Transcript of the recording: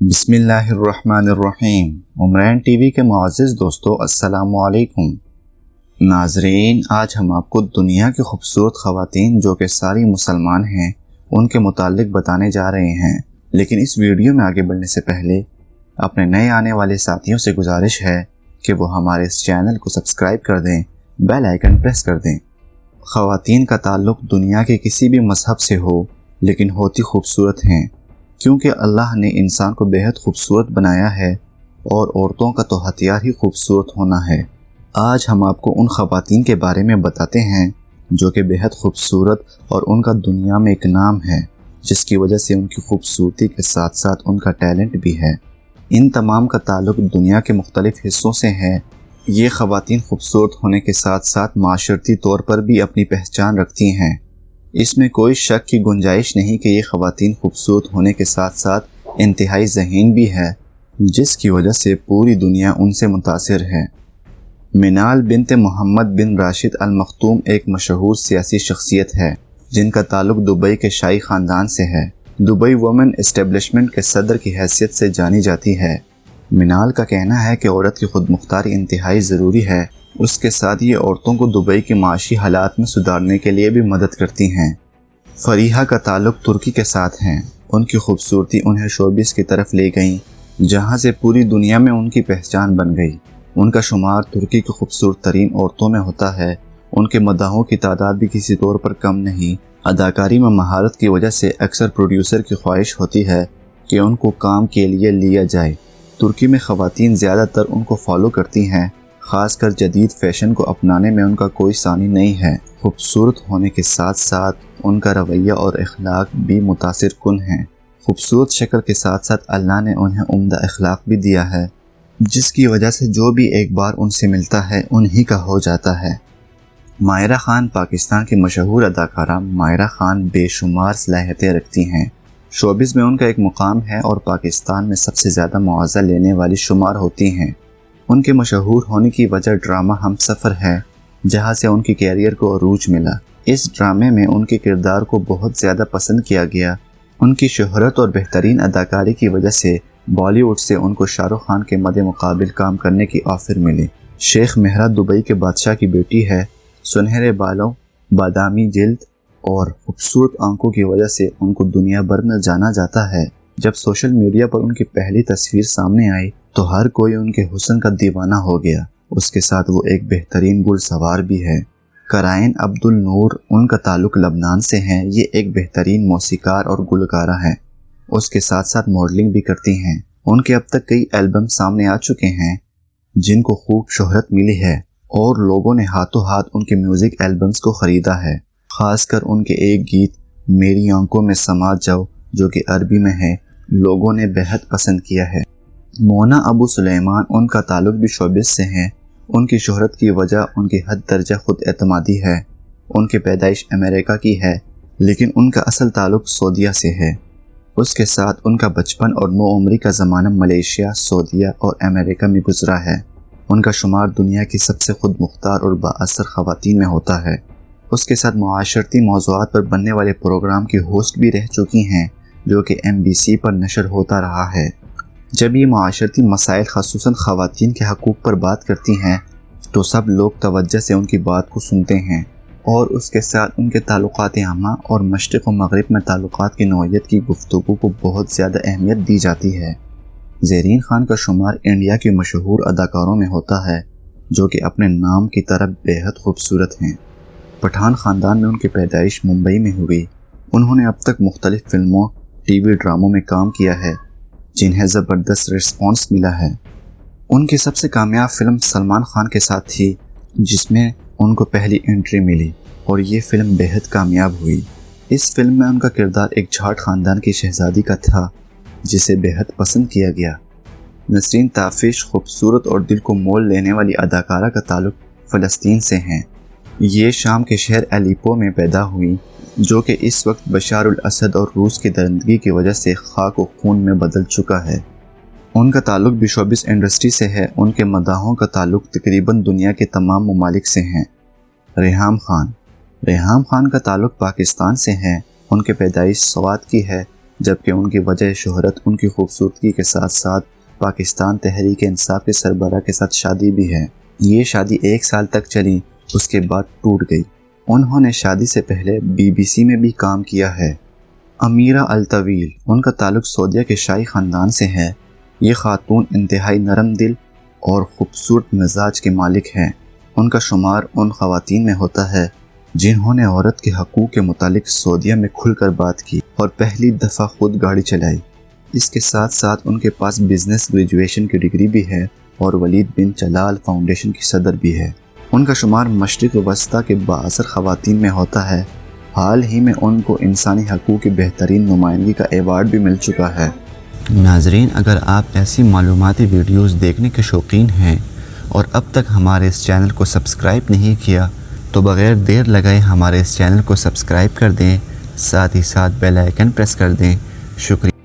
بسم اللہ الرحمن الرحیم۔ عمران ٹی وی کے معزز دوستو، السلام علیکم۔ ناظرین، آج ہم آپ کو دنیا کی خوبصورت خواتین جو کہ ساری مسلمان ہیں ان کے متعلق بتانے جا رہے ہیں، لیکن اس ویڈیو میں آگے بڑھنے سے پہلے اپنے نئے آنے والے ساتھیوں سے گزارش ہے کہ وہ ہمارے اس چینل کو سبسکرائب کر دیں، بیل آئیکن پریس کر دیں۔ خواتین کا تعلق دنیا کے کسی بھی مذہب سے ہو لیکن ہوتی خوبصورت ہیں، کیونکہ اللہ نے انسان کو بہت خوبصورت بنایا ہے اور عورتوں کا تو ہتھیار ہی خوبصورت ہونا ہے۔ آج ہم آپ کو ان خواتین کے بارے میں بتاتے ہیں جو کہ بہت خوبصورت اور ان کا دنیا میں ایک نام ہے، جس کی وجہ سے ان کی خوبصورتی کے ساتھ ساتھ ان کا ٹیلنٹ بھی ہے۔ ان تمام کا تعلق دنیا کے مختلف حصوں سے ہے۔ یہ خواتین خوبصورت ہونے کے ساتھ ساتھ معاشرتی طور پر بھی اپنی پہچان رکھتی ہیں۔ اس میں کوئی شک کی گنجائش نہیں کہ یہ خواتین خوبصورت ہونے کے ساتھ ساتھ انتہائی ذہین بھی ہے، جس کی وجہ سے پوری دنیا ان سے متاثر ہے۔ منال بنت محمد بن راشد المختوم ایک مشہور سیاسی شخصیت ہے جن کا تعلق دبئی کے شاہی خاندان سے ہے۔ دبئی وومن اسٹیبلشمنٹ کے صدر کی حیثیت سے جانی جاتی ہے۔ منال کا کہنا ہے کہ عورت کی خود مختاری انتہائی ضروری ہے، اس کے ساتھ یہ عورتوں کو دبئی کے معاشی حالات میں سدھارنے کے لیے بھی مدد کرتی ہیں۔ فریحہ کا تعلق ترکی کے ساتھ ہے۔ ان کی خوبصورتی انہیں شوبز کی طرف لے گئیں، جہاں سے پوری دنیا میں ان کی پہچان بن گئی۔ ان کا شمار ترکی کی خوبصورت ترین عورتوں میں ہوتا ہے۔ ان کے مداحوں کی تعداد بھی کسی طور پر کم نہیں۔ اداکاری میں مہارت کی وجہ سے اکثر پروڈیوسر کی خواہش ہوتی ہے کہ ان کو کام کے لیے لیا جائے۔ ترکی میں خواتین زیادہ تر ان کو فالو کرتی ہیں، خاص کر جدید فیشن کو اپنانے میں ان کا کوئی ثانی نہیں ہے۔ خوبصورت ہونے کے ساتھ ساتھ ان کا رویہ اور اخلاق بھی متاثر کن ہیں۔ خوبصورت شکل کے ساتھ ساتھ اللہ نے انہیں عمدہ اخلاق بھی دیا ہے، جس کی وجہ سے جو بھی ایک بار ان سے ملتا ہے انہی کا ہو جاتا ہے۔ ماہرہ خان پاکستان کی مشہور اداکارہ ماہرہ خان بے شمار صلاحیتیں رکھتی ہیں۔ شوبز میں ان کا ایک مقام ہے اور پاکستان میں سب سے زیادہ معاوضہ لینے والی شمار ہوتی ہیں۔ ان کے مشہور ہونے کی وجہ ڈرامہ ہم سفر ہے، جہاں سے ان کی کیریئر کو عروج ملا۔ اس ڈرامے میں ان کے کردار کو بہت زیادہ پسند کیا گیا۔ ان کی شہرت اور بہترین اداکاری کی وجہ سے بالی ووڈ سے ان کو شاہ رخ خان کے مد مقابل کام کرنے کی آفر ملی۔ شیخ مہرہ دبئی کے بادشاہ کی بیٹی ہے۔ سنہرے بالوں، بادامی جلد اور خوبصورت آنکھوں کی وجہ سے ان کو دنیا بھر میں جانا جاتا ہے۔ جب سوشل میڈیا پر ان کی پہلی تصویر سامنے آئی تو ہر کوئی ان کے حسن کا دیوانہ ہو گیا۔ اس کے ساتھ وہ ایک بہترین گل سوار بھی ہے۔ کرائن عبد النور، ان کا تعلق لبنان سے ہے۔ یہ ایک بہترین موسیقار اور گلوکارہ ہیں۔ اس کے ساتھ ساتھ ماڈلنگ بھی کرتی ہیں۔ ان کے اب تک کئی البم سامنے آ چکے ہیں جن کو خوب شہرت ملی ہے اور لوگوں نے ہاتھوں ہاتھ ان کے میوزک البمز کو خریدا ہے۔ خاص کر ان کے ایک گیت میری آنکھوں میں سما جاؤ جو کہ عربی میں ہے، لوگوں نے بہت پسند کیا ہے۔ مونا ابو سلیمان، ان کا تعلق بھی شوبز سے ہے۔ ان کی شہرت کی وجہ ان کی حد درجہ خود اعتمادی ہے۔ ان کی پیدائش امریکہ کی ہے لیکن ان کا اصل تعلق سعودیہ سے ہے۔ اس کے ساتھ ان کا بچپن اور نوعمری کا زمانہ ملیشیا، سعودیہ اور امریکہ میں گزرا ہے۔ ان کا شمار دنیا کی سب سے خود مختار اور بااثر خواتین میں ہوتا ہے۔ اس کے ساتھ معاشرتی موضوعات پر بننے والے پروگرام کی ہوسٹ بھی رہ چکی ہیں جو کہ MBC پر نشر ہوتا رہا ہے۔ جب یہ معاشرتی مسائل خصوصاً خواتین کے حقوق پر بات کرتی ہیں تو سب لوگ توجہ سے ان کی بات کو سنتے ہیں، اور اس کے ساتھ ان کے تعلقات عامہ اور مشرق و مغرب میں تعلقات کی نوعیت کی گفتگو کو بہت زیادہ اہمیت دی جاتی ہے۔ زرین خان کا شمار انڈیا کی مشہور اداکاروں میں ہوتا ہے جو کہ اپنے نام کی طرح بہت خوبصورت ہیں۔ پٹھان خاندان میں ان کی پیدائش ممبئی میں ہوئی۔ انہوں نے اب تک مختلف فلموں، TV ڈراموں میں کام کیا ہے جنہیں زبردست رسپانس ملا ہے۔ ان کی سب سے کامیاب فلم سلمان خان کے ساتھ تھی جس میں ان کو پہلی انٹری ملی اور یہ فلم بہت کامیاب ہوئی۔ اس فلم میں ان کا کردار ایک جھاٹ خاندان کی شہزادی کا تھا جسے بہت پسند کیا گیا۔ نسرین تافش، خوبصورت اور دل کو مول لینے والی اداکارہ کا تعلق فلسطین سے ہیں۔ یہ شام کے شہر الیپو میں پیدا ہوئی جو کہ اس وقت بشار الاسد اور روس کی درندگی کی وجہ سے خاک و خون میں بدل چکا ہے۔ ان کا تعلق بھی شوبز انڈسٹری سے ہے۔ ان کے مداحوں کا تعلق تقریباً دنیا کے تمام ممالک سے ہیں۔ ریحام خان کا تعلق پاکستان سے ہے۔ ان کی پیدائش سوات کی ہے جبکہ ان کی وجہ شہرت ان کی خوبصورتی کے ساتھ ساتھ پاکستان تحریک انصاف کے سربراہ کے ساتھ شادی بھی ہے۔ یہ شادی 1 سال تک چلی، اس کے بعد ٹوٹ گئی۔ انہوں نے شادی سے پہلے BBC میں بھی کام کیا ہے۔ امیرہ الطویل، ان کا تعلق سعودیہ کے شاہی خاندان سے ہے۔ یہ خاتون انتہائی نرم دل اور خوبصورت مزاج کے مالک ہیں۔ ان کا شمار ان خواتین میں ہوتا ہے جنہوں نے عورت کے حقوق کے متعلق سعودیہ میں کھل کر بات کی اور پہلی دفعہ خود گاڑی چلائی۔ اس کے ساتھ ساتھ ان کے پاس بزنس گریجویشن کی ڈگری بھی ہے اور ولید بن جلال فاؤنڈیشن کی صدر بھی ہے۔ ان کا شمار مشرق وسطیٰ کے بااثر خواتین میں ہوتا ہے۔ حال ہی میں ان کو انسانی حقوق کی بہترین نمائندگی کا ایوارڈ بھی مل چکا ہے۔ ناظرین، اگر آپ ایسی معلوماتی ویڈیوز دیکھنے کے شوقین ہیں اور اب تک ہمارے اس چینل کو سبسکرائب نہیں کیا تو بغیر دیر لگائے ہمارے اس چینل کو سبسکرائب کر دیں، ساتھ ہی ساتھ بیل آئیکن پریس کر دیں۔ شکریہ۔